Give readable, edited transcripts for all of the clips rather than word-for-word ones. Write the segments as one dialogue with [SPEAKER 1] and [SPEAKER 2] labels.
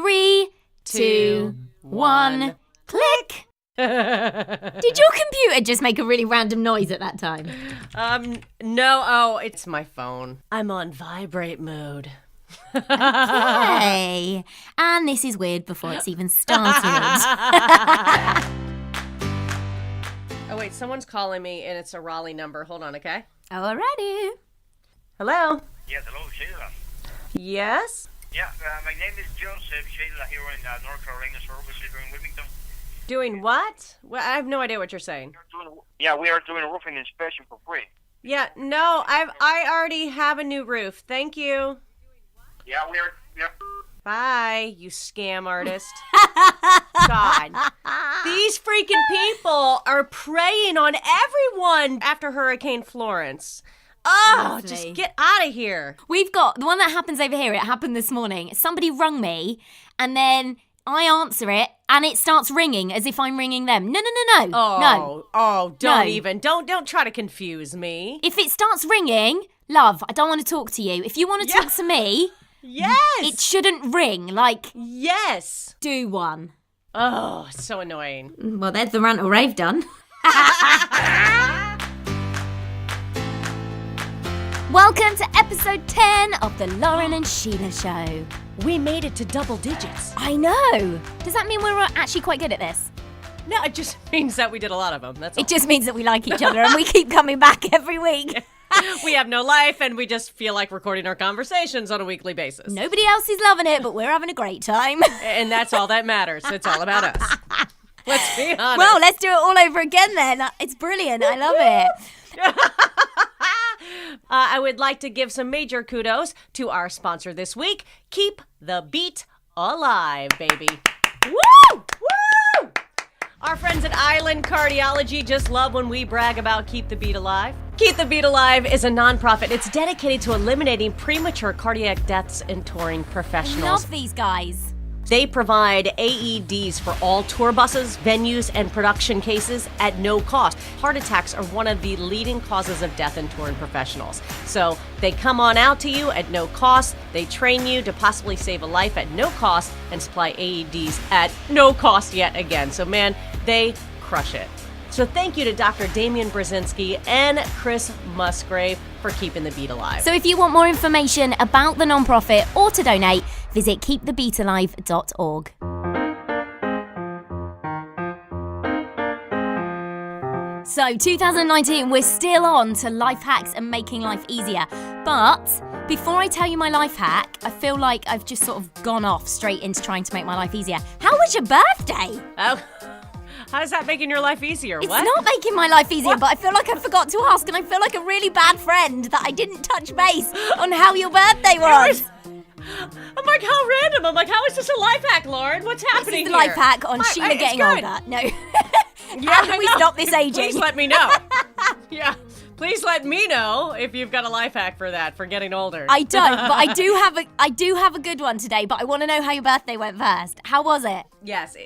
[SPEAKER 1] 3, 2, 1, click. Did your computer just make a really random noise at that time?
[SPEAKER 2] No. Oh, it's my phone. I'm on vibrate mode.
[SPEAKER 1] Okay. And this is weird before it's even started.
[SPEAKER 2] Oh, wait, someone's calling me, and it's a Raleigh number. Hold on, okay?
[SPEAKER 1] Alrighty.
[SPEAKER 2] Hello?
[SPEAKER 3] Yes, hello, Sheila.
[SPEAKER 2] Yes?
[SPEAKER 3] Yeah, my name is Joseph Sheila here in North Carolina services here in Wilmington.
[SPEAKER 2] Doing what? Well, I have no idea what you're saying.
[SPEAKER 3] We are doing a roofing inspection for free.
[SPEAKER 2] Yeah, no, I already have a new roof. Thank you.
[SPEAKER 3] Yeah,
[SPEAKER 2] Bye, you scam artist. God. These freaking people are preying on everyone after Hurricane Florence. Oh,
[SPEAKER 1] Honestly.
[SPEAKER 2] just get out of here.
[SPEAKER 1] We've got the one that happens over here. It happened this morning. Somebody rung me and then I answer it and it starts ringing as if I'm ringing them. No.
[SPEAKER 2] Oh, don't
[SPEAKER 1] No.
[SPEAKER 2] even. Don't try to confuse me.
[SPEAKER 1] If it starts ringing, love, I don't want to talk to you. If you want to talk to me,
[SPEAKER 2] Yes.
[SPEAKER 1] it shouldn't ring. Like,
[SPEAKER 2] Yes.
[SPEAKER 1] do one.
[SPEAKER 2] Oh, it's so annoying.
[SPEAKER 1] Well, there's the rant or rave done. Welcome to episode 10 of the Lauren and Sheila Show.
[SPEAKER 2] We made it to double digits.
[SPEAKER 1] I know. Does that mean we're actually quite good at this?
[SPEAKER 2] No, it just means that we did a lot of them. That's all.
[SPEAKER 1] It just means that we like each other and we keep coming back every week.
[SPEAKER 2] We have no life and we just feel like recording our conversations on a weekly basis.
[SPEAKER 1] Nobody else is loving it, but we're having a great time.
[SPEAKER 2] And that's all that matters. It's all about us. Let's be honest.
[SPEAKER 1] Well, let's do it all over again then. It's brilliant. I love it.
[SPEAKER 2] I would like to give some major kudos to our sponsor this week. Keep the beat alive, baby. Woo! Woo! Our friends at Island Cardiology just love when we brag about Keep the Beat Alive. Keep the Beat Alive is a nonprofit. It's dedicated to eliminating premature cardiac deaths in touring professionals.
[SPEAKER 1] Love these guys.
[SPEAKER 2] They provide AEDs for all tour buses, venues, and production cases at no cost. Heart attacks are one of the leading causes of death in touring professionals. So they come on out to you at no cost. They train you to possibly save a life at no cost and supply AEDs at no cost yet again. So man, they crush it. So thank you to Dr. Damian Brzezinski and Chris Musgrave for keeping the beat alive.
[SPEAKER 1] So if you want more information about the nonprofit or to donate, visit keepthebeatalive.org. So 2019, we're still on to life hacks and making life easier. But before I tell you my life hack, I feel like I've just sort of gone off straight into trying to make my life easier. How was your birthday?
[SPEAKER 2] Oh. How's that making your life easier?
[SPEAKER 1] It's
[SPEAKER 2] what?
[SPEAKER 1] not making my life easier, but I feel like I forgot to ask, and I feel like a really bad friend that I didn't touch base on how your birthday was.
[SPEAKER 2] I'm like, how random? I'm like, how is this a life hack, Lauren? What's happening
[SPEAKER 1] This is the life hack on Sheila getting
[SPEAKER 2] good.
[SPEAKER 1] older. No.
[SPEAKER 2] Yeah,
[SPEAKER 1] How do we stop this aging?
[SPEAKER 2] Please let me know. Yeah. Please let me know if you've got a life hack for that, for getting older.
[SPEAKER 1] I don't, but I do have a good one today, but I want to know how your birthday went first. How was it?
[SPEAKER 2] Yes.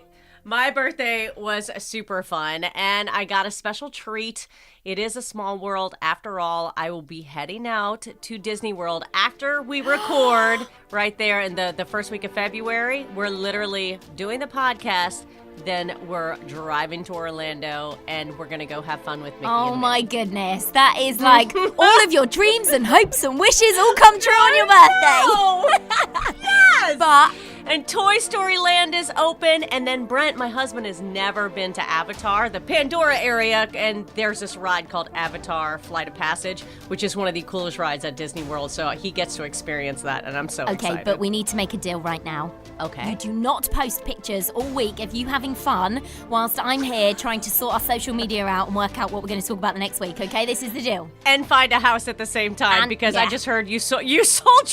[SPEAKER 2] My birthday was super fun, and I got a special treat. It is a small world. After all, I will be heading out to Disney World after we record right there in the first week of February. We're literally doing the podcast, then we're driving to Orlando, and we're going to go have fun with Mickey
[SPEAKER 1] Oh
[SPEAKER 2] and
[SPEAKER 1] my
[SPEAKER 2] Minnie.
[SPEAKER 1] goodness. That is like all of your dreams and hopes and wishes all come true on your birthday.
[SPEAKER 2] Yes!
[SPEAKER 1] But
[SPEAKER 2] And Toy Story Land is open, and then Brent, my husband, has never been to Avatar, the Pandora area, and there's this ride called Avatar Flight of Passage, which is one of the coolest rides at Disney World, so he gets to experience that, and I'm so excited.
[SPEAKER 1] okay, but we need to make a deal right now.
[SPEAKER 2] Okay.
[SPEAKER 1] You do not post pictures all week of you having fun whilst I'm here trying to sort our social media out and work out what we're going to talk about the next week, okay? This is the deal.
[SPEAKER 2] And find a house at the same time,
[SPEAKER 1] And-
[SPEAKER 2] because
[SPEAKER 1] yeah.
[SPEAKER 2] I just heard you sold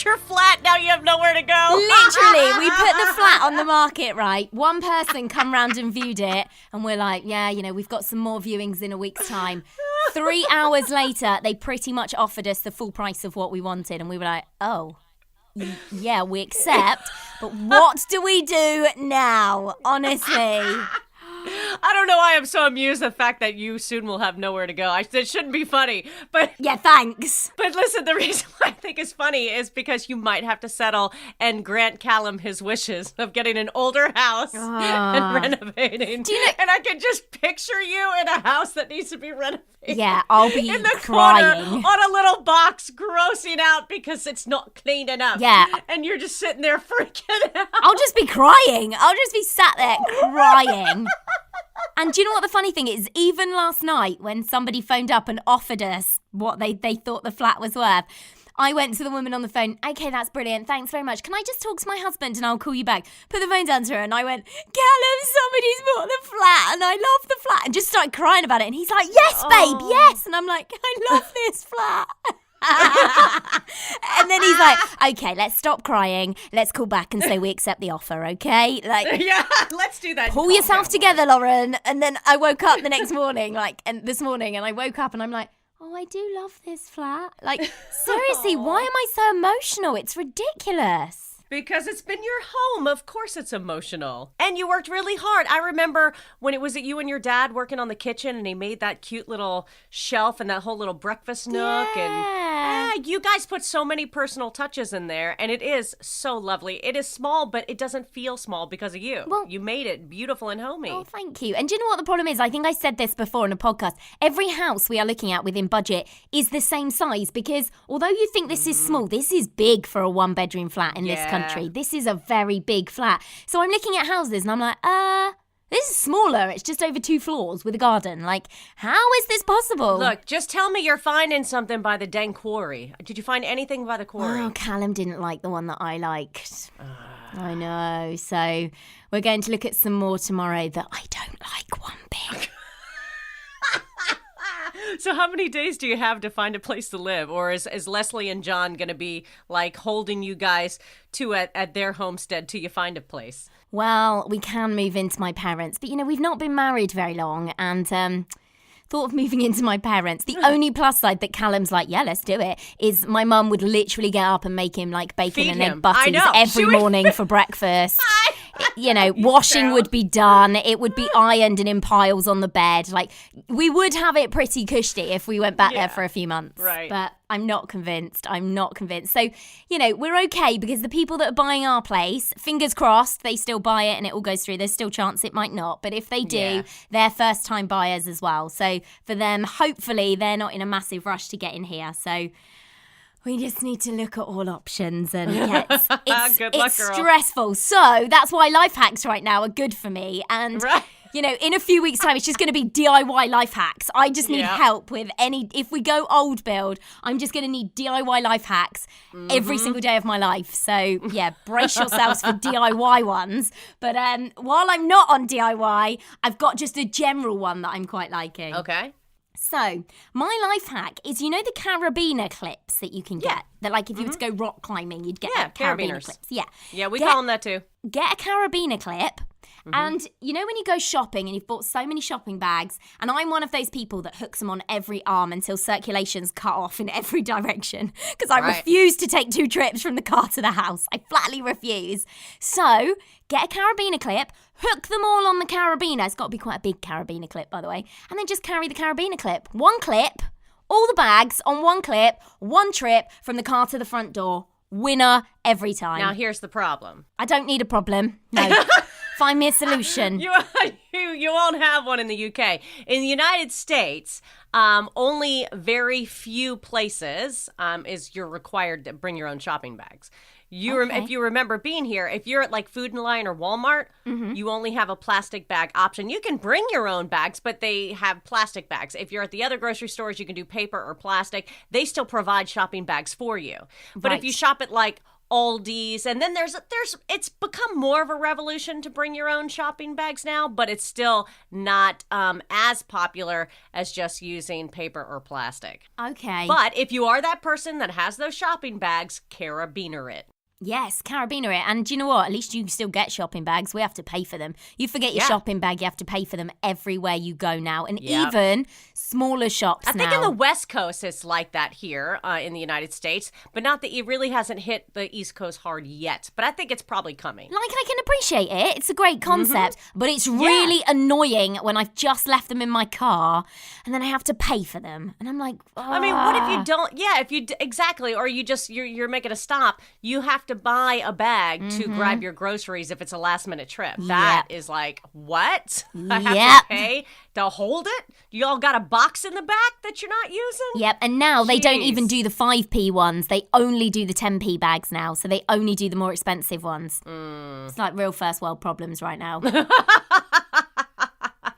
[SPEAKER 2] your flat, now you have nowhere to go.
[SPEAKER 1] Literally, we put the flat on the market, right? One person come round and viewed it, and we're like, yeah, you know, we've got some more viewings in a week's time. 3 hours later, they pretty much offered us the full price of what we wanted, and we were like, oh, yeah, we accept, but what do we do now? Honestly.
[SPEAKER 2] I don't know why I'm so amused at the fact that you soon will have nowhere to go. It shouldn't be funny, but...
[SPEAKER 1] Yeah, thanks.
[SPEAKER 2] But listen, the reason why I think it's funny is because you might have to settle and grant Callum his wishes of getting an older house and renovating.
[SPEAKER 1] Do you know-
[SPEAKER 2] and I can just picture you in a house that needs to be renovated.
[SPEAKER 1] Yeah, I'll be
[SPEAKER 2] in the
[SPEAKER 1] crying.
[SPEAKER 2] corner on a little box, grossing out because it's not clean enough.
[SPEAKER 1] Yeah.
[SPEAKER 2] And you're just sitting there freaking out.
[SPEAKER 1] I'll just be crying. I'll just be sat there crying. And do you know what the funny thing is? Even last night when somebody phoned up and offered us what they thought the flat was worth, I went to the woman on the phone, okay, that's brilliant, thanks very much. Can I just talk to my husband and I'll call you back? Put the phone down to her and I went, Callum, somebody's bought the flat and I love the flat. And just started crying about it. And he's like, yes, babe, yes. And I'm like, I love this flat. And then he's like, okay, let's stop crying. Let's call back and say we accept the offer, okay? Like,
[SPEAKER 2] yeah, let's do that.
[SPEAKER 1] Pull yourself together, Lauren. And then I woke up the next morning, this morning, and I woke up and I'm like, oh, I do love this flat. Like, seriously, why am I so emotional? It's ridiculous.
[SPEAKER 2] Because it's been your home. Of course it's emotional. And you worked really hard. I remember when it was at you and your dad working on the kitchen and he made that cute little shelf and that whole little breakfast nook.
[SPEAKER 1] Yeah.
[SPEAKER 2] And you guys put so many personal touches in there. And it is so lovely. It is small, but it doesn't feel small because of you.
[SPEAKER 1] Well,
[SPEAKER 2] you made it beautiful and homey.
[SPEAKER 1] Oh, thank you. And do you know what the problem is? I think I said this before in a podcast. Every house we are looking at within budget is the same size because although you think this is small, this is big for a one-bedroom flat in this country. This is a very big flat. So I'm looking at houses and I'm like, this is smaller. It's just over 2 floors with a garden. Like, how is this possible?
[SPEAKER 2] Look, just tell me you're finding something by the dang quarry. Did you find anything by the quarry?
[SPEAKER 1] Oh, Callum didn't like the one that I liked. I know. So we're going to look at some more tomorrow that I don't like one bit.
[SPEAKER 2] So how many days do you have to find a place to live? Or is Leslie and John going to be like holding you guys to at their homestead till you find a place?
[SPEAKER 1] Well, we can move into my parents', but we've not been married very long and thought of moving into my parents'. The only plus side that Callum's like, yeah, let's do it, is my mum would literally get up and make him like bacon
[SPEAKER 2] Feed
[SPEAKER 1] and
[SPEAKER 2] him.
[SPEAKER 1] egg butties every morning for breakfast. Washing would be done. It would be ironed and in piles on the bed. Like, we would have it pretty cushy if we went back there for a few months.
[SPEAKER 2] Right.
[SPEAKER 1] But I'm not convinced. So, we're okay because the people that are buying our place, fingers crossed, they still buy it and it all goes through. There's still a chance it might not. But if they do, they're first-time buyers as well. So for them, hopefully, they're not in a massive rush to get in here. So we just need to look at all options and it's stressful. So that's why life hacks right now are good for me. And, in a few weeks' time, it's just going to be DIY life hacks. I just need help with if we go old build, I'm just going to need DIY life hacks every single day of my life. So, brace yourselves for DIY ones. But while I'm not on DIY, I've got just a general one that I'm quite liking.
[SPEAKER 2] Okay.
[SPEAKER 1] So, my life hack is, the carabiner clips that you can get. That, like, if you were to go rock climbing, you'd get carabiner clips.
[SPEAKER 2] Yeah, we call them that too.
[SPEAKER 1] Get a carabiner clip. And, when you go shopping and you've bought so many shopping bags, and I'm one of those people that hooks them on every arm until circulation's cut off in every direction because I refuse to take 2 trips from the car to the house. I flatly refuse. So, get a carabiner clip, hook them all on the carabiner. It's got to be quite a big carabiner clip, by the way. And then just carry the carabiner clip. One clip, all the bags on one clip, one trip from the car to the front door. Winner every time.
[SPEAKER 2] Now, here's the problem.
[SPEAKER 1] I don't need a problem. No. Find me a solution.
[SPEAKER 2] You won't have one in the UK. In the United States, only very few places you're required to bring your own shopping bags. If you remember being here, if you're at like Food and Lion or Walmart, you only have a plastic bag option. You can bring your own bags, but they have plastic bags. If you're at the other grocery stores, you can do paper or plastic. They still provide shopping bags for you. But if you shop at like Aldi's, and then it's become more of a revolution to bring your own shopping bags now, but it's still not as popular as just using paper or plastic.
[SPEAKER 1] Okay.
[SPEAKER 2] But if you are that person that has those shopping bags, carabiner it.
[SPEAKER 1] Yes, carabiner it. And do you know what? At least you still get shopping bags. We have to pay for them. You forget your shopping bag, you have to pay for them everywhere you go now. And even smaller shops now.
[SPEAKER 2] I think in the West Coast it's like that here in the United States, but not that it really hasn't hit the East Coast hard yet. But I think it's probably coming.
[SPEAKER 1] Like, I can appreciate it. It's a great concept. But it's really annoying when I've just left them in my car and then I have to pay for them. And I'm like,
[SPEAKER 2] I mean, what if you don't? Yeah, if you exactly, or you're making a stop, you have to buy a bag to grab your groceries if it's a last minute trip. That is like, what? I have to pay to hold it? You all got a box in the back that you're not using?
[SPEAKER 1] Yep, and now they don't even do the 5p ones. They only do the 10p bags now. So they only do the more expensive ones. It's like real first world problems right now.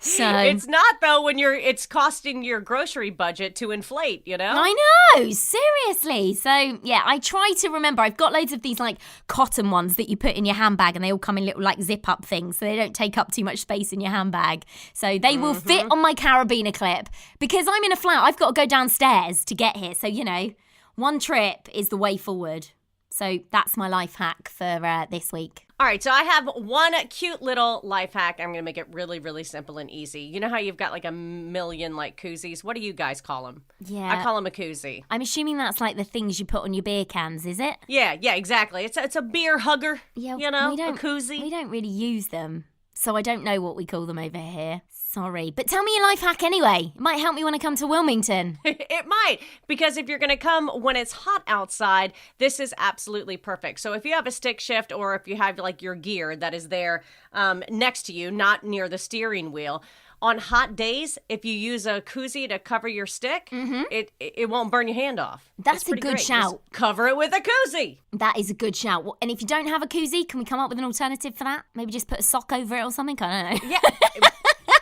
[SPEAKER 1] So
[SPEAKER 2] it's not though when it's costing your grocery budget to inflate, you know?
[SPEAKER 1] I know, seriously. So yeah, I try to remember. I've got loads of these like cotton ones that you put in your handbag and they all come in little like zip up things so they don't take up too much space in your handbag. So they will fit on my carabiner clip because I'm in a flat. I've got to go downstairs to get here. So, you know, one trip is the way forward. So that's my life hack for this week.
[SPEAKER 2] All right, so I have one cute little life hack. I'm going to make it really, really simple and easy. You know how you've got like a million like koozies? What do you guys call them?
[SPEAKER 1] Yeah.
[SPEAKER 2] I call them a koozie.
[SPEAKER 1] I'm assuming that's like the things you put on your beer cans, is it?
[SPEAKER 2] Yeah, exactly. It's a beer hugger,
[SPEAKER 1] yeah,
[SPEAKER 2] you know,
[SPEAKER 1] a
[SPEAKER 2] koozie.
[SPEAKER 1] We don't really use them, so I don't know what we call them over here. Sorry. But tell me your life hack anyway. It might help me when I come to Wilmington.
[SPEAKER 2] It might, because if you're going to come when it's hot outside, this is absolutely perfect. So if you have a stick shift or if you have like your gear that is there next to you, not near the steering wheel, on hot days, if you use a koozie to cover your stick, it won't burn your hand off.
[SPEAKER 1] That's a good shout.
[SPEAKER 2] Just cover it with a koozie.
[SPEAKER 1] That is a good shout. And if you don't have a koozie, can we come up with an alternative for that? Maybe just put a sock over it or something? I don't know.
[SPEAKER 2] Yeah.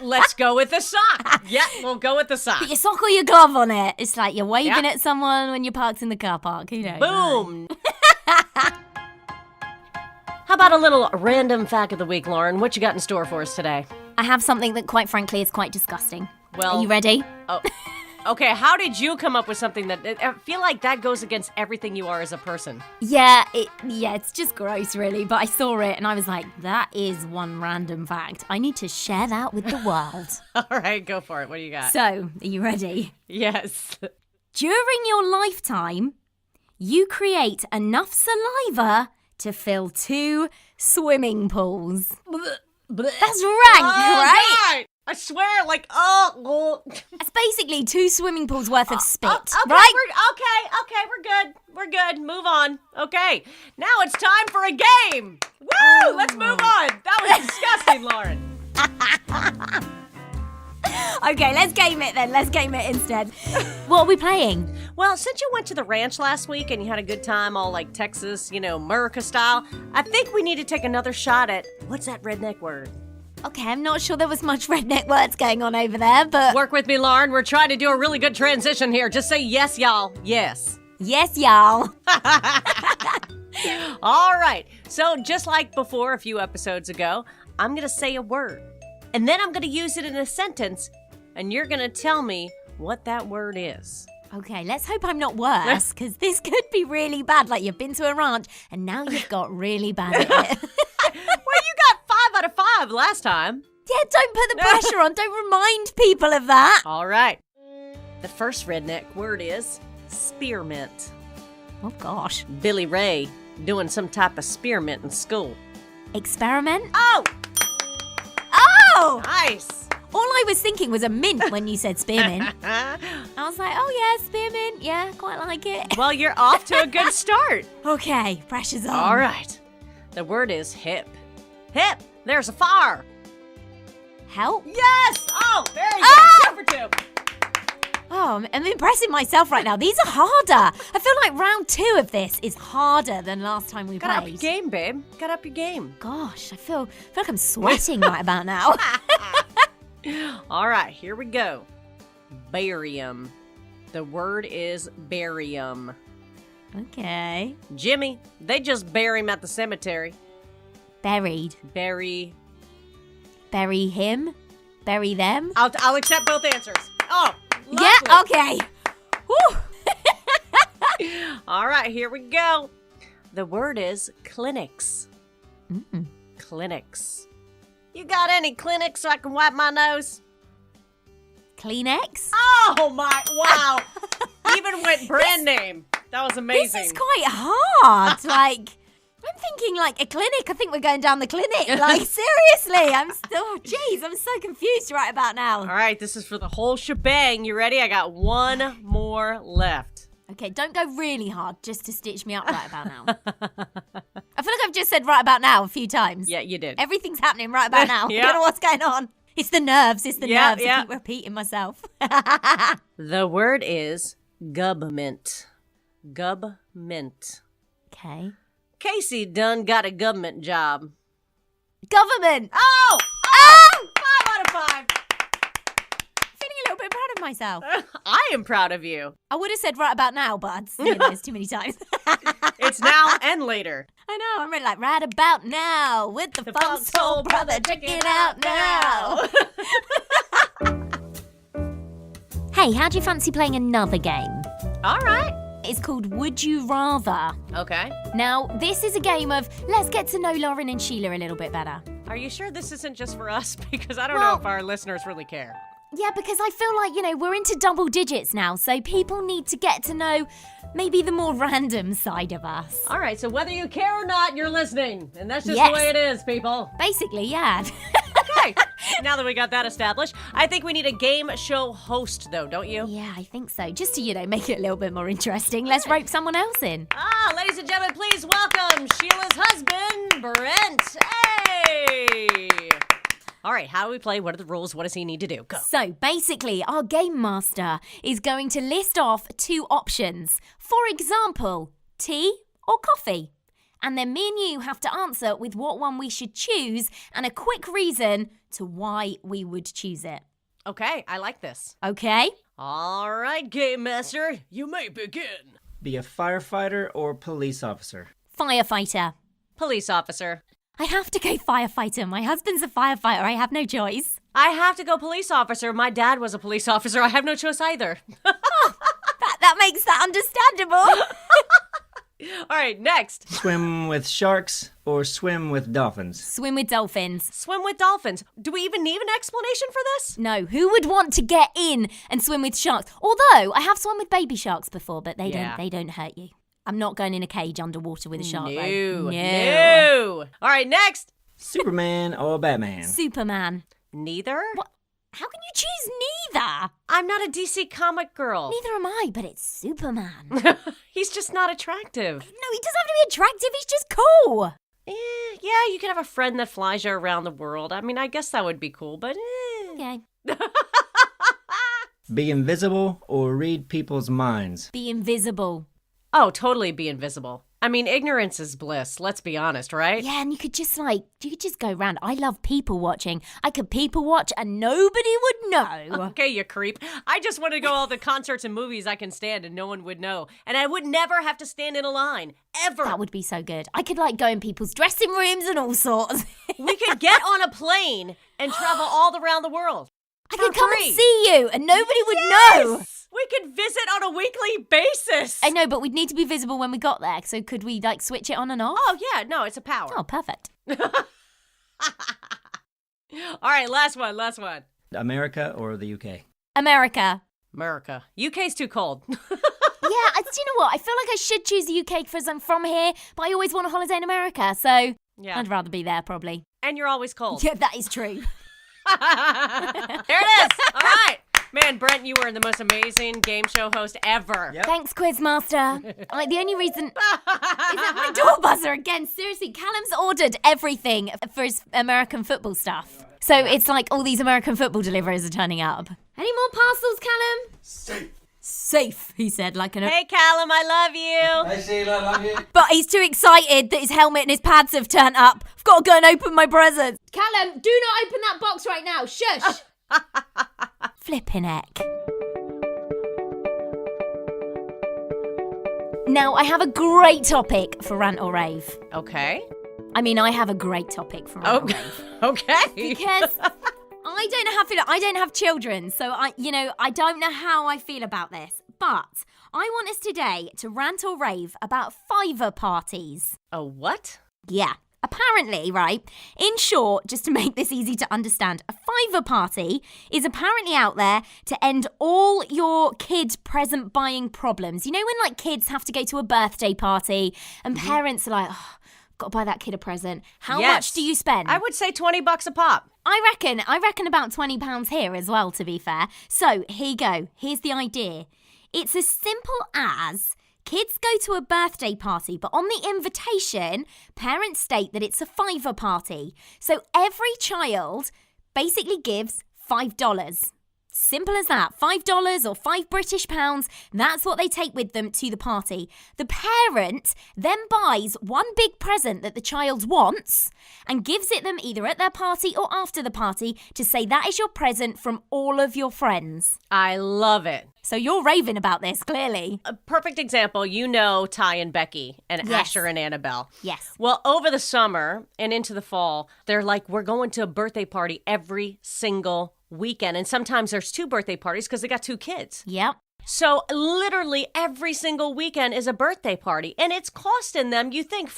[SPEAKER 2] Let's go with the sock. Yeah, we'll go with the sock.
[SPEAKER 1] Put your sock or your glove on it. It's like you're waving at someone when you're parked in the car park. Who knows?
[SPEAKER 2] Boom. How about a little random fact of the week, Lauren? What you got in store for us today?
[SPEAKER 1] I have something that, quite frankly, is quite disgusting.
[SPEAKER 2] Well,
[SPEAKER 1] are you ready?
[SPEAKER 2] Oh, okay. How did you come up with something that I feel like that goes against everything you are as a person?
[SPEAKER 1] Yeah, it's just gross, really. But I saw it and I was like, that is one random fact. I need to share that with the world.
[SPEAKER 2] All right, go for it. What do you got?
[SPEAKER 1] So, are you ready?
[SPEAKER 2] Yes.
[SPEAKER 1] During your lifetime, you create enough saliva to fill 2 swimming pools. That's rank, right?
[SPEAKER 2] God. I swear, like,
[SPEAKER 1] That's basically 2 swimming pools worth of spit,
[SPEAKER 2] okay,
[SPEAKER 1] right?
[SPEAKER 2] We're good. Move on. Okay, now it's time for a game. Woo! Let's move on. That was disgusting, Lauren.
[SPEAKER 1] Okay, let's game it then. Let's game it instead. What are we playing?
[SPEAKER 2] Well, since you went to the ranch last week and you had a good time, all like Texas, America style, I think we need to take another shot at what's that redneck word?
[SPEAKER 1] Okay, I'm not sure there was much redneck words going on over there, but...
[SPEAKER 2] Work with me, Lauren. We're trying to do a really good transition here. Just say yes, y'all. Yes.
[SPEAKER 1] Yes, y'all.
[SPEAKER 2] All right. So just like before a few episodes ago, I'm going to say a word. And then I'm going to use it in a sentence, and you're going to tell me what that word is.
[SPEAKER 1] Okay, let's hope I'm not worse, because this could be really bad. Like, you've been to a ranch, and now you've got really bad at it.
[SPEAKER 2] Well, you got 5 out of 5 last time.
[SPEAKER 1] Yeah, don't put the pressure on. Don't remind people of that.
[SPEAKER 2] All right. The first redneck word is spearmint.
[SPEAKER 1] Oh, gosh.
[SPEAKER 2] Billy Ray doing some type of spearmint in school.
[SPEAKER 1] Experiment?
[SPEAKER 2] Oh!
[SPEAKER 1] Oh!
[SPEAKER 2] Nice.
[SPEAKER 1] All I was thinking was a mint when you said spearmint. I was like, oh, yeah, spearmint. Yeah, quite like it.
[SPEAKER 2] Well, you're off to a good start.
[SPEAKER 1] Okay, pressure's on.
[SPEAKER 2] All right. The word is hip. Hip. There's a fire.
[SPEAKER 1] Help?
[SPEAKER 2] Yes! Oh, very good. 2 for 2.
[SPEAKER 1] Oh, I'm impressing myself right now. These are harder. I feel like round 2 of this is harder than last time we
[SPEAKER 2] Got up
[SPEAKER 1] played.
[SPEAKER 2] your game, babe. Got up your game.
[SPEAKER 1] Gosh, I feel like I'm sweating right about now.
[SPEAKER 2] All right, here we go. Barium. The word is barium.
[SPEAKER 1] Okay.
[SPEAKER 2] Jimmy, they just bury him at the cemetery.
[SPEAKER 1] Buried.
[SPEAKER 2] Bury
[SPEAKER 1] him? Bury them?
[SPEAKER 2] I'll accept both answers. Oh, lovely.
[SPEAKER 1] Yeah, okay. Woo.
[SPEAKER 2] All right, here we go. The word is clinics. Clinics. You got any clinics so I can wipe my nose?
[SPEAKER 1] Kleenex?
[SPEAKER 2] Oh my, wow. Even went brand name. That was amazing.
[SPEAKER 1] This is quite hard. Like, I'm thinking like a clinic. I think we're going down the clinic. Like, seriously. I'm so confused right about now.
[SPEAKER 2] All right, this is for the whole shebang. You ready? I got one more left.
[SPEAKER 1] Okay, don't go really hard just to stitch me up right about now. I feel like I've just said right about now a few times.
[SPEAKER 2] Yeah, you did.
[SPEAKER 1] Everything's happening right about now.
[SPEAKER 2] Yeah.
[SPEAKER 1] I don't know what's going on. It's the nerves. It's the nerves.
[SPEAKER 2] Yeah.
[SPEAKER 1] I keep repeating myself.
[SPEAKER 2] The word is government. Government.
[SPEAKER 1] Okay.
[SPEAKER 2] Casey done got a government job.
[SPEAKER 1] Government.
[SPEAKER 2] Oh! 5 out of 5.
[SPEAKER 1] Feeling a little bit proud of myself.
[SPEAKER 2] I am proud of you.
[SPEAKER 1] I would have said right about now, but I'd seen this too many times.
[SPEAKER 2] It's now and later.
[SPEAKER 1] I know. I'm really like right about now with the funk soul brother. Check it out now. Hey, how do you fancy playing another game?
[SPEAKER 2] All right.
[SPEAKER 1] It's called Would You Rather.
[SPEAKER 2] Okay.
[SPEAKER 1] Now, this is a game of let's get to know Lauren and Sheila a little bit better.
[SPEAKER 2] Are you sure this isn't just for us? Because I don't know if our listeners really care.
[SPEAKER 1] Yeah, because I feel like, we're into double digits now, so people need to get to know maybe the more random side of us.
[SPEAKER 2] All right, so whether you care or not, you're listening. And that's just
[SPEAKER 1] Yes.
[SPEAKER 2] the way it is, people.
[SPEAKER 1] Basically, yeah.
[SPEAKER 2] Okay. Now that we got that established, I think we need a game show host, though, don't you?
[SPEAKER 1] Yeah, I think so. Just to, make it a little bit more interesting, let's rope someone else in.
[SPEAKER 2] Ladies and gentlemen, please welcome Sheila's husband, Brent. Hey! All right, how do we play? What are the rules? What does he need to do? Go.
[SPEAKER 1] So basically, our game master is going to list off 2 options. For example, tea or coffee. And then me and you have to answer with what one we should choose and a quick reason to why we would choose it.
[SPEAKER 2] Okay, I like this.
[SPEAKER 1] Okay?
[SPEAKER 2] All right, game master, you may begin.
[SPEAKER 4] Be a firefighter or police officer?
[SPEAKER 1] Firefighter.
[SPEAKER 2] Police officer.
[SPEAKER 1] I have to go firefighter. My husband's a firefighter. I have no choice.
[SPEAKER 2] I have to go police officer. My dad was a police officer. I have no choice either.
[SPEAKER 1] That makes that understandable.
[SPEAKER 2] All right, next.
[SPEAKER 4] Swim with sharks or swim with dolphins?
[SPEAKER 1] Swim with dolphins.
[SPEAKER 2] Swim with dolphins. Do we even need an explanation for this?
[SPEAKER 1] No, who would want to get in and swim with sharks? Although I have swum with baby sharks before, but they don't hurt you. I'm not going in a cage underwater with a shark.
[SPEAKER 2] No. All right, next.
[SPEAKER 4] Superman or Batman?
[SPEAKER 1] Superman.
[SPEAKER 2] Neither?
[SPEAKER 1] What? How can you choose neither?
[SPEAKER 2] I'm not a DC comic girl.
[SPEAKER 1] Neither am I, but it's Superman. No,
[SPEAKER 2] He's just not attractive.
[SPEAKER 1] he doesn't have to be attractive. He's just cool.
[SPEAKER 2] Yeah, you could have a friend that flies you around the world. I mean, I guess that would be cool, but
[SPEAKER 1] Okay.
[SPEAKER 4] Be invisible or read people's minds?
[SPEAKER 1] Be invisible.
[SPEAKER 2] Oh, totally be invisible. I mean, ignorance is bliss, let's be honest, right?
[SPEAKER 1] Yeah, and you could just go around. I love people watching. I could people watch and nobody would know.
[SPEAKER 2] Okay, you creep. I just want to go all the concerts and movies I can stand and no one would know. And I would never have to stand in a line. Ever.
[SPEAKER 1] That would be so good. I could go in people's dressing rooms and all sorts.
[SPEAKER 2] We could get on a plane and travel all around the world.
[SPEAKER 1] I
[SPEAKER 2] for
[SPEAKER 1] could come
[SPEAKER 2] free.
[SPEAKER 1] and see you and nobody would know.
[SPEAKER 2] We could visit on a weekly basis.
[SPEAKER 1] I know, but we'd need to be visible when we got there. So could we switch it on and off?
[SPEAKER 2] Oh, yeah, no, it's a power.
[SPEAKER 1] Oh, perfect.
[SPEAKER 2] All right, last one.
[SPEAKER 4] America or the UK?
[SPEAKER 1] America.
[SPEAKER 2] America. UK's too cold.
[SPEAKER 1] Yeah, do you know what? I feel like I should choose the UK because I'm from here, but I always want a holiday in America, so
[SPEAKER 2] Yeah.
[SPEAKER 1] I'd rather be there probably.
[SPEAKER 2] And you're always cold.
[SPEAKER 1] Yeah, that is true.
[SPEAKER 2] There it is. All right. Man, Brent, you were the most amazing game show host ever.
[SPEAKER 4] Yep.
[SPEAKER 1] Thanks, Quizmaster. The only reason is that my door buzzer again. Seriously, Callum's ordered everything for his American football stuff. So it's like all these American football deliverers are turning up. Any more parcels, Callum? Safe, he said, like an...
[SPEAKER 2] Hey, Callum, I love you.
[SPEAKER 5] Hey Sheila, love you.
[SPEAKER 1] But he's too excited that his helmet and his pads have turned up. I've got to go and open my presents. Callum, do not open that box right now. Shush. Flippin' heck. Now, I have a great topic for rant or rave.
[SPEAKER 2] Okay.
[SPEAKER 1] I have a great topic for rant or rave.
[SPEAKER 2] Okay.
[SPEAKER 1] Because I don't know how I feel. I don't have children, so I don't know how I feel about this. But I want us today to rant or rave about fiver parties.
[SPEAKER 2] A what?
[SPEAKER 1] Yeah. Apparently, right, in short, just to make this easy to understand, a fiver party is apparently out there to end all your kid present buying problems. You know when, like, kids have to go to a birthday party and parents are like, oh, got to buy that kid a present. How much do you spend?
[SPEAKER 2] I would say $20 a pop.
[SPEAKER 1] I reckon about £20 here as well, to be fair. So, here you go. Here's the idea. It's as simple as... kids go to a birthday party, but on the invitation, parents state that it's a fiver party. So every child basically gives $5. Simple as that. $5 or £5 British. That's what they take with them to the party. The parent then buys one big present that the child wants and gives it them either at their party or after the party to say that is your present from all of your friends.
[SPEAKER 2] I love it.
[SPEAKER 1] So you're raving about this, clearly.
[SPEAKER 2] A perfect example, you know Ty and Becky and
[SPEAKER 1] Yes.
[SPEAKER 2] Asher and Annabelle.
[SPEAKER 1] Yes.
[SPEAKER 2] Well, over the summer and into the fall, they're like, we're going to a birthday party every single weekend. And sometimes there's 2 birthday parties because they got 2 kids.
[SPEAKER 1] Yep.
[SPEAKER 2] So literally every single weekend is a birthday party. And it's costing them, you think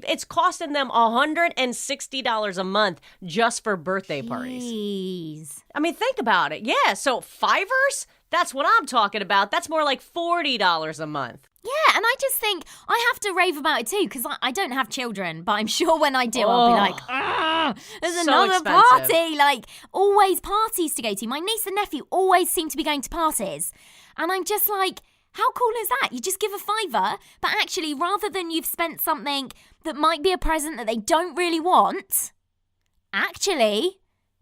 [SPEAKER 2] it's costing them $160 a month just for birthday parties.
[SPEAKER 1] Jeez.
[SPEAKER 2] I mean, think about it. Yeah, so fivers? That's what I'm talking about. That's more like $40 a month.
[SPEAKER 1] Yeah, and I just think I have to rave about it too because I don't have children, but I'm sure when I do, I'll be like, there's
[SPEAKER 2] So
[SPEAKER 1] another
[SPEAKER 2] expensive.
[SPEAKER 1] party. Like, always parties to go to. My niece and nephew always seem to be going to parties. And I'm just like, how cool is that? You just give a fiver, but actually, rather than you've spent something that might be a present that they don't really want, actually,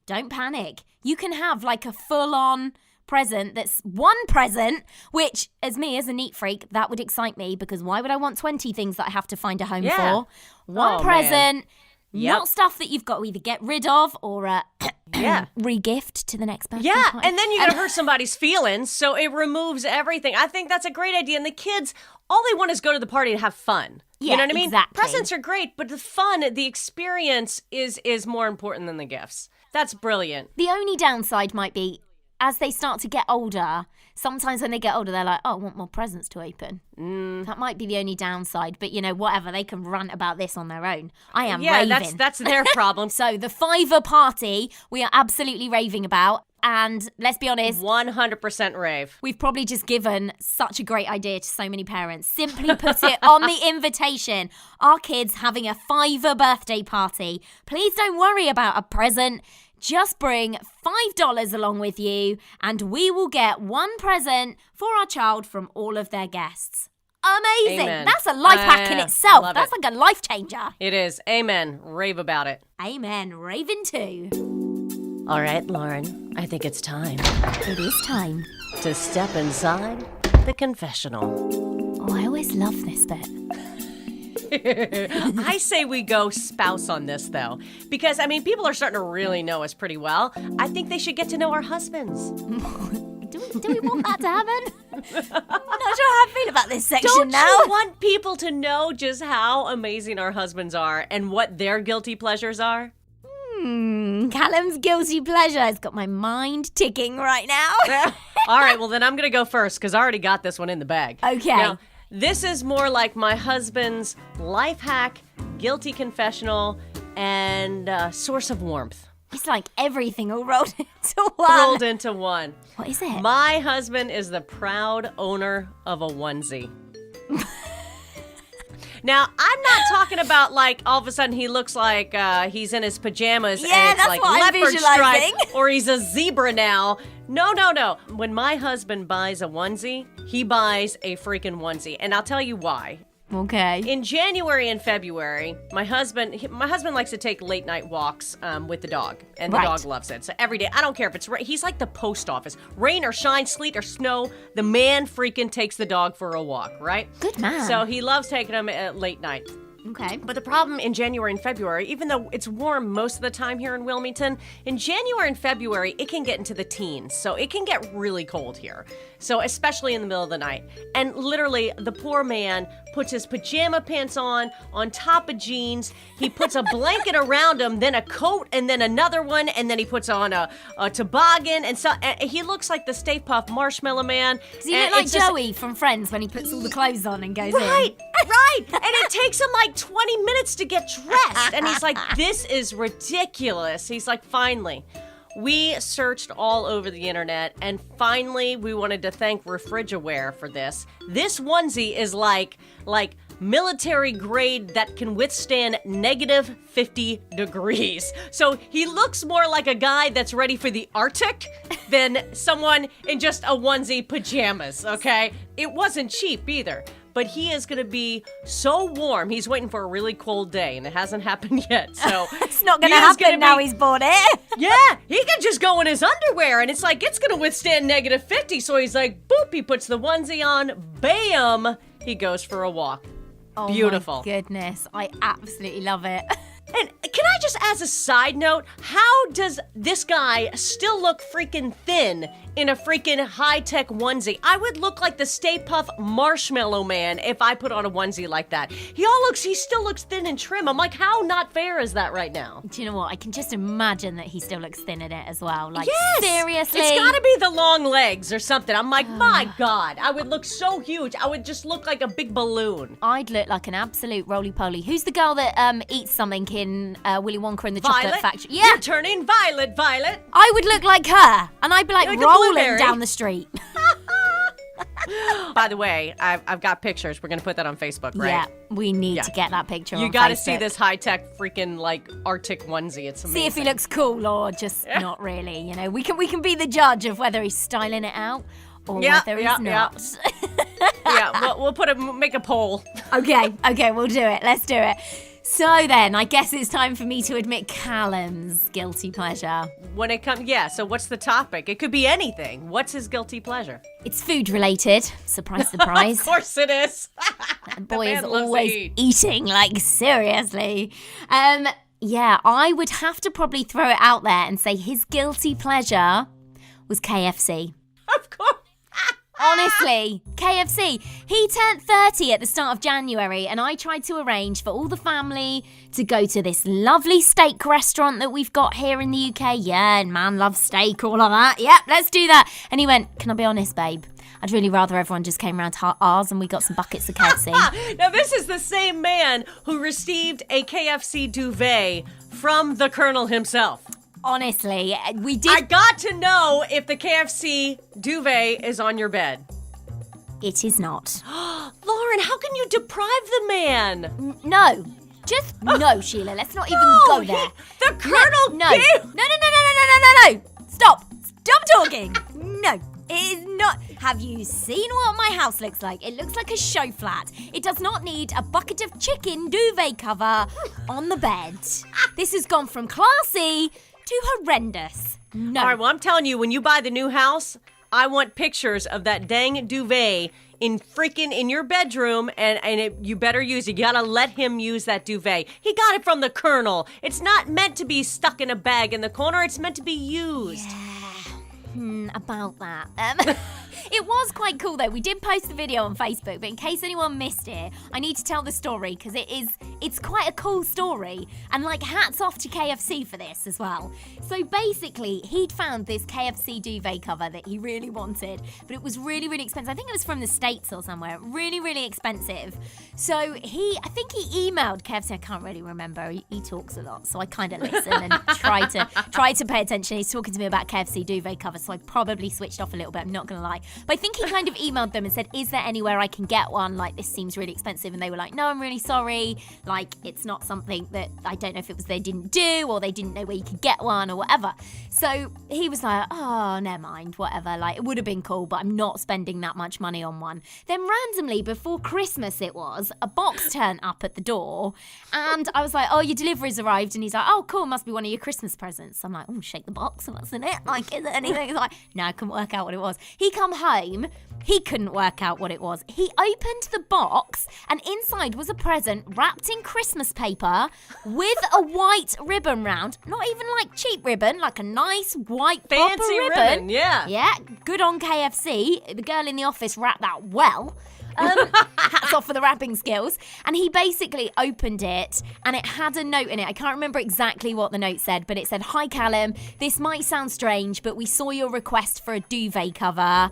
[SPEAKER 1] don't panic. You can have like a full-on present that's one present, which as me as a neat freak, that would excite me because why would I want 20 things that I have to find a home for? One present, not stuff that you've got to either get rid of or re-gift to the next birthday party.
[SPEAKER 2] And then you're going to hurt somebody's feelings, so it removes everything. I think that's a great idea. And the kids, all they want is go to the party to have fun.
[SPEAKER 1] Yeah,
[SPEAKER 2] you know what I mean?
[SPEAKER 1] exactly.
[SPEAKER 2] Presents are great, but the fun, the experience is more important than the gifts. That's brilliant.
[SPEAKER 1] The only downside might be as they start to get older, sometimes when they get older, they're like, oh, I want more presents to open. That might be the only downside. But, you know, whatever. They can rant about this on their own. I am raving.
[SPEAKER 2] That's their problem.
[SPEAKER 1] So the fiver party, we are absolutely raving about. And let's be honest,
[SPEAKER 2] 100% rave.
[SPEAKER 1] we've probably just given such a great idea to so many parents. Simply put it on the invitation. Our kids having a fiver birthday party. Please don't worry about a present. Just bring $5 along with you and we will get one present for our child from all of their guests. Amazing.
[SPEAKER 2] Amen.
[SPEAKER 1] That's a life hack in itself.
[SPEAKER 2] Love
[SPEAKER 1] That's
[SPEAKER 2] it.
[SPEAKER 1] like a life changer.
[SPEAKER 2] It is. Amen. Rave about it.
[SPEAKER 1] Amen. Raven too.
[SPEAKER 2] All right, Lauren, I think it's time
[SPEAKER 1] It is time.
[SPEAKER 2] to step inside the confessional.
[SPEAKER 1] Oh, I always love this bit.
[SPEAKER 2] I say we go spouse on this, though, because, I mean, people are starting to really know us pretty well. I think they should get to know our husbands.
[SPEAKER 1] Do we want that to happen? I'm not sure how I feel about this section
[SPEAKER 2] Don't
[SPEAKER 1] now.
[SPEAKER 2] you want people to know just how amazing our husbands are and what their guilty pleasures are?
[SPEAKER 1] Callum's guilty pleasure has got my mind ticking right now.
[SPEAKER 2] All right, well, then I'm going to go first because I already got this one in the bag.
[SPEAKER 1] Okay.
[SPEAKER 2] Now, this is more like my husband's life hack, guilty confessional, and source of warmth.
[SPEAKER 1] It's like everything all rolled into one.
[SPEAKER 2] Rolled into one.
[SPEAKER 1] What is it?
[SPEAKER 2] My husband is the proud owner of a onesie. Now, I'm not talking about like all of a sudden he looks like he's in his pajamas
[SPEAKER 1] Yeah,
[SPEAKER 2] and it's
[SPEAKER 1] that's
[SPEAKER 2] like
[SPEAKER 1] what I'm
[SPEAKER 2] leopard
[SPEAKER 1] visualizing.
[SPEAKER 2] stripe or he's a zebra now. No. When my husband buys a onesie, he buys a freaking onesie. And I'll tell you why.
[SPEAKER 1] Okay.
[SPEAKER 2] In January and February, my husband likes to take late night walks with the dog, and the
[SPEAKER 1] Right.
[SPEAKER 2] dog loves it. So every day, I don't care if it's he's like the post office, rain or shine, sleet or snow. The man freaking takes the dog for a walk, right?
[SPEAKER 1] Good man.
[SPEAKER 2] So he loves taking him at late night.
[SPEAKER 1] Okay.
[SPEAKER 2] But the problem in January and February, even though it's warm most of the time here in Wilmington, in January and February, it can get into the teens. So it can get really cold here. So especially in the middle of the night. And literally, the poor man puts his pajama pants on top of jeans. He puts a blanket around him, then a coat, and then another one, and then he puts on a toboggan. And so and he looks like the Stay Puft Marshmallow Man.
[SPEAKER 1] Does he look like Joey from Friends when he puts all the clothes on and goes in?
[SPEAKER 2] Right. And it takes him like 20 minutes to get dressed. And he's like, this is ridiculous. He's like, finally. We searched all over the internet, and finally we wanted to thank Refrigiware for this. This onesie is like military grade that can withstand negative 50 degrees. So he looks more like a guy that's ready for the Arctic than someone in just a onesie pajamas, okay? It wasn't cheap either. But he is going to be so warm. He's waiting for a really cold day, and it hasn't happened yet. So
[SPEAKER 1] it's not going to happen now he's bought it.
[SPEAKER 2] Yeah, he can just go in his underwear, and it's like, it's going to withstand negative 50. So he's like, boop, he puts the onesie on, bam, he goes for a walk.
[SPEAKER 1] Oh,
[SPEAKER 2] beautiful.
[SPEAKER 1] My goodness, I absolutely love it.
[SPEAKER 2] And can I just, as a side note, how does this guy still look freaking thin in a freaking high-tech onesie? I would look like the Stay Puft Marshmallow Man if I put on a onesie like that. He still looks thin and trim. I'm like, how not fair is that right now?
[SPEAKER 1] Do you know what? I can just imagine that he still looks thin in it as well. Like,
[SPEAKER 2] yes!
[SPEAKER 1] Seriously?
[SPEAKER 2] It's gotta be the long legs or something. I'm like, my God, I would look so huge. I would just look like a big balloon.
[SPEAKER 1] I'd look like an absolute roly-poly. Who's the girl that eats something in Willy Wonka and the Chocolate Factory? Yeah.
[SPEAKER 2] You're turning violet.
[SPEAKER 1] I would look like her, and I'd be like rolling
[SPEAKER 2] blueberry.
[SPEAKER 1] down the street.
[SPEAKER 2] By the way, I've got pictures. We're going to put that on Facebook, right?
[SPEAKER 1] Yeah, we need to get that picture on
[SPEAKER 2] You got to
[SPEAKER 1] Facebook.
[SPEAKER 2] see this high-tech freaking, like, Arctic onesie. It's amazing.
[SPEAKER 1] See if he looks cool or just not really. You know, we can be the judge of whether he's styling it out or whether he's not.
[SPEAKER 2] Yeah, we'll make a poll.
[SPEAKER 1] Okay, we'll do it. Let's do it. So then, I guess it's time for me to admit Callum's guilty pleasure.
[SPEAKER 2] When it comes, so what's the topic? It could be anything. What's his guilty pleasure?
[SPEAKER 1] It's food related. Surprise, surprise.
[SPEAKER 2] Of course it is.
[SPEAKER 1] The boy is always eating, like seriously. I would have to probably throw it out there and say his guilty pleasure was KFC.
[SPEAKER 2] Of course.
[SPEAKER 1] Honestly, KFC. He turned 30 at the start of January, and I tried to arrange for all the family to go to this lovely steak restaurant that we've got here in the UK. Yeah, and man loves steak, all of that. Yep, let's do that. And he went, can I be honest, babe? I'd really rather everyone just came around to ours and we got some buckets of KFC.
[SPEAKER 2] Now, this is the same man who received a KFC duvet from the Colonel himself.
[SPEAKER 1] Honestly, we did.
[SPEAKER 2] I got to know if the KFC duvet is on your bed.
[SPEAKER 1] It is not.
[SPEAKER 2] Lauren, how can you deprive the man?
[SPEAKER 1] No. Just no, Sheila. Let's not even go there.
[SPEAKER 2] The Colonel
[SPEAKER 1] No. No. Stop talking. No. It is not. Have you seen what my house looks like? It looks like a show flat. It does not need a bucket of chicken duvet cover on the bed. This has gone from classy to horrendous. No.
[SPEAKER 2] All right, well, I'm telling you, when you buy the new house, I want pictures of that dang duvet in your bedroom, and you better use it. You gotta let him use that duvet. He got it from the Colonel. It's not meant to be stuck in a bag in the corner. It's meant to be used.
[SPEAKER 1] Yeah. About that. It was quite cool though. We did post the video on Facebook, but in case anyone missed it, I need to tell the story because it's quite a cool story. And like hats off to KFC for this as well. So basically, he'd found this KFC duvet cover that he really wanted, but it was really, really expensive. I think it was from the States or somewhere. Really, really expensive. So I think he emailed KFC. I can't really remember. He talks a lot, so I kind of listen and try to pay attention. He's talking to me about KFC duvet cover, so I probably switched off a little bit. I'm not gonna lie. But I think he kind of emailed them and said, is there anywhere I can get one? Like, this seems really expensive. And they were like, no, I'm really sorry. Like, it's not something that, I don't know if it was they didn't do or they didn't know where you could get one or whatever. So he was like, oh, never mind, whatever. Like, it would have been cool, but I'm not spending that much money on one. Then randomly, before Christmas it was, a box turned up at the door. And I was like, oh, your delivery's arrived. And he's like, oh, cool, must be one of your Christmas presents. I'm like, oh, shake the box. What's in it? Like, is there anything? He's like, no, I couldn't work out what it was. He come home. home, he couldn't work out what it was. He opened the box, and inside was a present wrapped in Christmas paper with a white ribbon round. Not even like cheap ribbon, like a nice white proper
[SPEAKER 2] Fancy ribbon, yeah.
[SPEAKER 1] Yeah, good on KFC. The girl in the office wrapped that well. Hats off for the wrapping skills. And he basically opened it, and it had a note in it. I can't remember exactly what the note said, but it said, "Hi Callum, this might sound strange, but we saw your request for a duvet cover.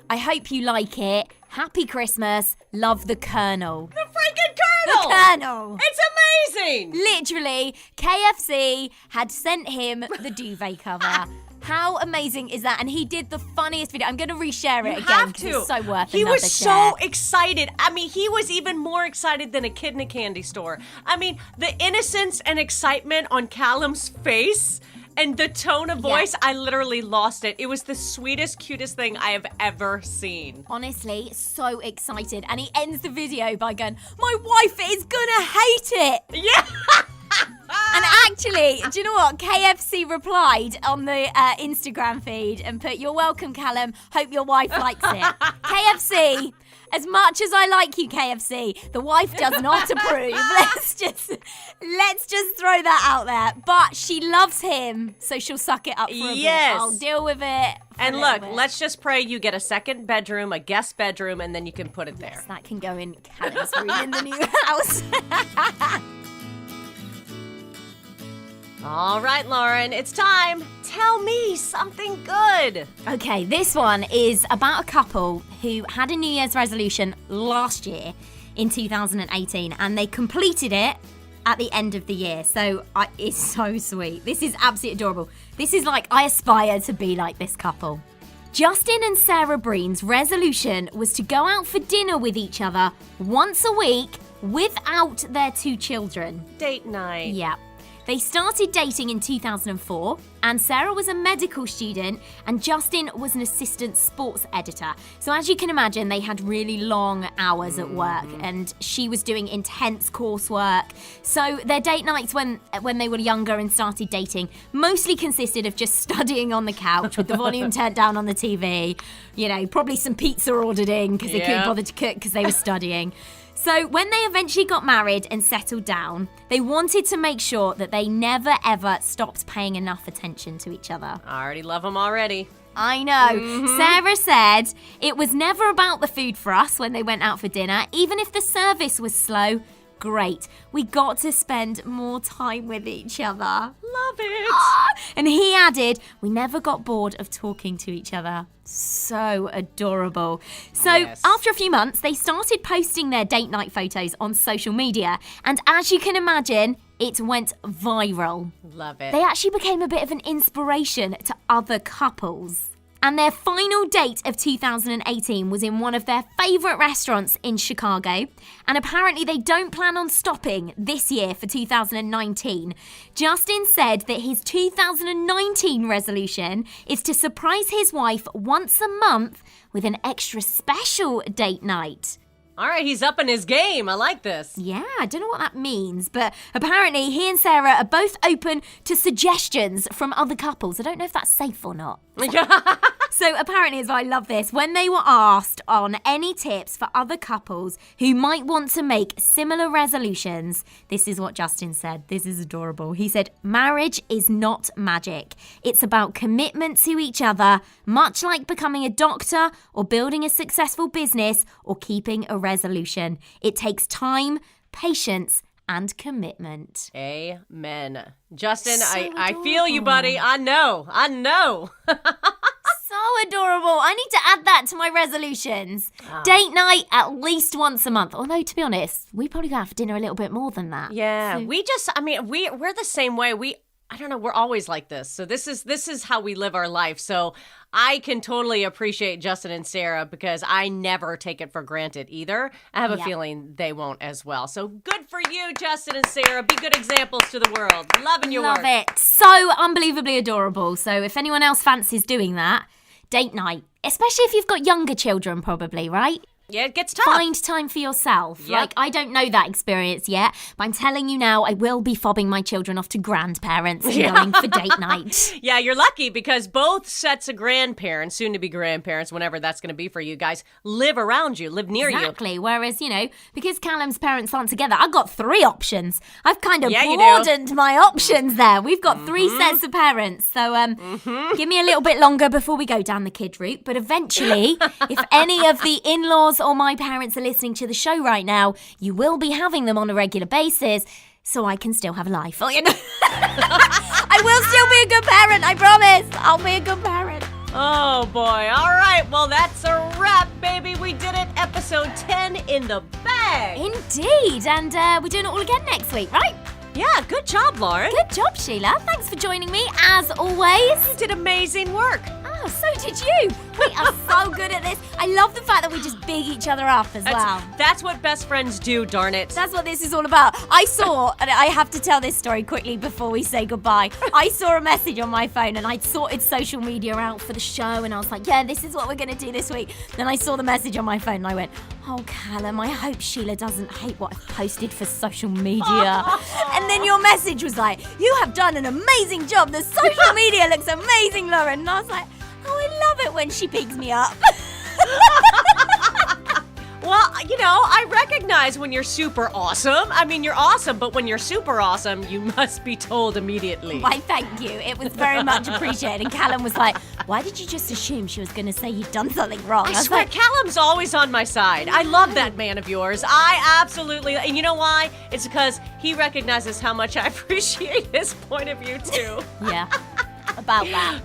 [SPEAKER 1] I hope you like it. Happy Christmas. Love, the Colonel."
[SPEAKER 2] The freaking Colonel!
[SPEAKER 1] The Colonel.
[SPEAKER 2] It's amazing!
[SPEAKER 1] Literally, KFC had sent him the duvet cover. How amazing is that? And he did the funniest video. I'm going to reshare it again because it's so worth
[SPEAKER 2] He
[SPEAKER 1] another
[SPEAKER 2] was
[SPEAKER 1] share.
[SPEAKER 2] so excited. I mean, he was even more excited than a kid in a candy store. I mean, the innocence and excitement on Callum's face and the tone of voice, I literally lost it. It was the sweetest, cutest thing I have ever seen.
[SPEAKER 1] Honestly, so excited. And he ends the video by going, "My wife is gonna hate it."
[SPEAKER 2] Yeah!
[SPEAKER 1] And actually, do you know what? KFC replied on the Instagram feed and put, "You're welcome, Callum. Hope your wife likes it." KFC, as much as I like you, KFC, the wife does not approve. Let's just throw that out there. But she loves him, so she'll suck it up for a bit. I'll deal with it.
[SPEAKER 2] And look, let's just pray you get a second bedroom, a guest bedroom, and then you can put it there.
[SPEAKER 1] Yes, that can go in Callum's room in the new house.
[SPEAKER 2] All right, Lauren, it's time. Tell me something good.
[SPEAKER 1] Okay, this one is about a couple who had a New Year's resolution last year in 2018, and they completed it at the end of the year. So it's so sweet. This is absolutely adorable. This is like, I aspire to be like this couple. Justin and Sarah Breen's resolution was to go out for dinner with each other once a week without their 2 children.
[SPEAKER 2] Date night.
[SPEAKER 1] Yeah. They started dating in 2004, and Sarah was a medical student, and Justin was an assistant sports editor. So as you can imagine, they had really long hours at work, and she was doing intense coursework. So their date nights when they were younger and started dating mostly consisted of just studying on the couch with the volume turned down on the TV, you know, probably some pizza ordered in because they couldn't bother to cook because they were studying. So when they eventually got married and settled down, they wanted to make sure that they never ever stopped paying enough attention to each other.
[SPEAKER 2] I already love them already.
[SPEAKER 1] I know. Sarah said, "It was never about the food for us when they went out for dinner. Even if the service was slow, great. We got to spend more time with each other."
[SPEAKER 2] Love it.
[SPEAKER 1] And he added, "We never got bored of talking to each other." So adorable. So after a few months, they started posting their date night photos on social media. And as you can imagine, it went viral.
[SPEAKER 2] Love it.
[SPEAKER 1] They actually became a bit of an inspiration to other couples. And their final date of 2018 was in one of their favourite restaurants in Chicago. And apparently they don't plan on stopping this year for 2019. Justin said that his 2019 resolution is to surprise his wife once a month with an extra special date night.
[SPEAKER 2] All right, he's up in his game. I like this.
[SPEAKER 1] Yeah, I don't know what that means, but apparently he and Sarah are both open to suggestions from other couples. I don't know if that's safe or not. So apparently, as I love this, when they were asked on any tips for other couples who might want to make similar resolutions, this is what Justin said. This is adorable. He said, "Marriage is not magic. It's about commitment to each other, much like becoming a doctor or building a successful business or keeping a resolution. It takes time, patience, and commitment."
[SPEAKER 2] Amen. Justin,
[SPEAKER 1] So
[SPEAKER 2] I feel you, buddy. I know.
[SPEAKER 1] So adorable. I need to add that to my resolutions. Date night at least once a month. Although, to be honest, we probably go out for dinner a little bit more than that.
[SPEAKER 2] Yeah,
[SPEAKER 1] So-
[SPEAKER 2] we're the same way. I don't know, we're always like this. So this is how we live our life. So I can totally appreciate Justin and Sarah because I never take it for granted either. I have a feeling they won't as well. So good for you, Justin and Sarah. Be good examples to the world. Loving your
[SPEAKER 1] Love
[SPEAKER 2] work.
[SPEAKER 1] it. So unbelievably adorable. So if anyone else fancies doing that, date night, especially if you've got younger children probably, right?
[SPEAKER 2] Yeah, it gets tough.
[SPEAKER 1] Find time for yourself.
[SPEAKER 2] Yep.
[SPEAKER 1] Like, I don't know that experience yet, but I'm telling you now, I will be fobbing my children off to grandparents and going for date night.
[SPEAKER 2] Yeah, you're lucky because both sets of grandparents, soon to be grandparents, whenever that's going to be for you guys, live around you, live near you.
[SPEAKER 1] Exactly. Whereas, because Callum's parents aren't together, I've got 3 options. I've kind of
[SPEAKER 2] Yeah, you do.
[SPEAKER 1] broadened my options there. We've got 3 sets of parents. So give me a little bit longer before we go down the kid route. But eventually, if any of the in-laws or my parents are listening to the show right now, you will be having them on a regular basis. So I can still have a life. I will still be a good parent, I promise. I'll be a good parent.
[SPEAKER 2] Oh, boy. All right. Well, that's a wrap, baby. We did it. Episode 10 in the bag.
[SPEAKER 1] Indeed. And we're doing it all again next week, right?
[SPEAKER 2] Yeah, good job, Lauren.
[SPEAKER 1] Good job, Sheila. Thanks for joining me, as always.
[SPEAKER 2] You did amazing work.
[SPEAKER 1] Oh, so did you. We are so good at this. I love the fact that we just big each other up as well.
[SPEAKER 2] That's what best friends do, darn it.
[SPEAKER 1] That's what this is all about. I saw, and I have to tell this story quickly before we say goodbye. I saw a message on my phone and I'd sorted social media out for the show and I was like, yeah, this is what we're going to do this week. Then I saw the message on my phone and I went, oh, Callum, I hope Sheila doesn't hate what I've posted for social media. And then your message was like, you have done an amazing job. The social media looks amazing, Lauren. And I was like, oh, I love it when she bigs me up.
[SPEAKER 2] Well, I recognize when you're super awesome. I mean, you're awesome, but when you're super awesome, you must be told immediately.
[SPEAKER 1] Why, thank you. It was very much appreciated. And Callum was like, why did you just assume she was going to say you'd done something wrong?
[SPEAKER 2] I swear, Callum's always on my side. I love that man of yours. I absolutely, and you know why? It's because he recognizes how much I appreciate his point of view, too.
[SPEAKER 1] Yeah, about that.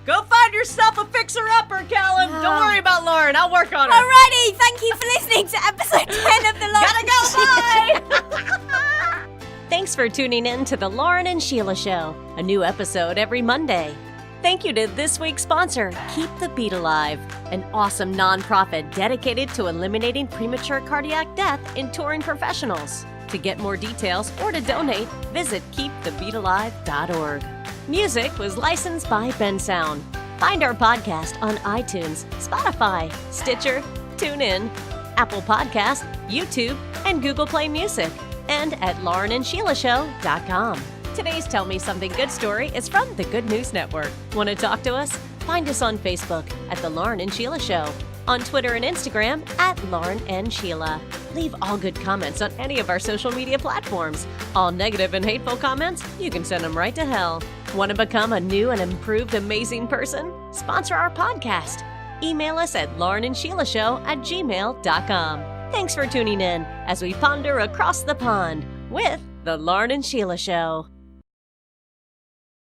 [SPEAKER 2] Go find yourself a fixer-upper, Callum. Don't worry about Lauren. I'll work on her.
[SPEAKER 1] Alrighty, thank you for listening to episode 10 of The Lauren.
[SPEAKER 2] Gotta go, bye! Thanks for tuning in to The Lauren and Sheila Show. A new episode every Monday. Thank you to this week's sponsor, Keep the Beat Alive, an awesome nonprofit dedicated to eliminating premature cardiac death in touring professionals. To get more details or to donate, visit keepthebeatalive.org. Music was licensed by Bensound. Find our podcast on iTunes, Spotify, Stitcher, TuneIn, Apple Podcast, YouTube, and Google Play Music, and at laurenandsheilashow.com. Today's Tell Me Something Good story is from the Good News Network. Want to talk to us? Find us on Facebook at The Lauren and Sheila Show, on Twitter and Instagram at Lauren and Sheila. Leave all good comments on any of our social media platforms. All negative and hateful comments, you can send them right to hell. Want to become a new and improved amazing person? Sponsor our podcast. Email us at laurenandsheilashow@gmail.com. Thanks for tuning in as we ponder across the pond with The Lauren and Sheila Show.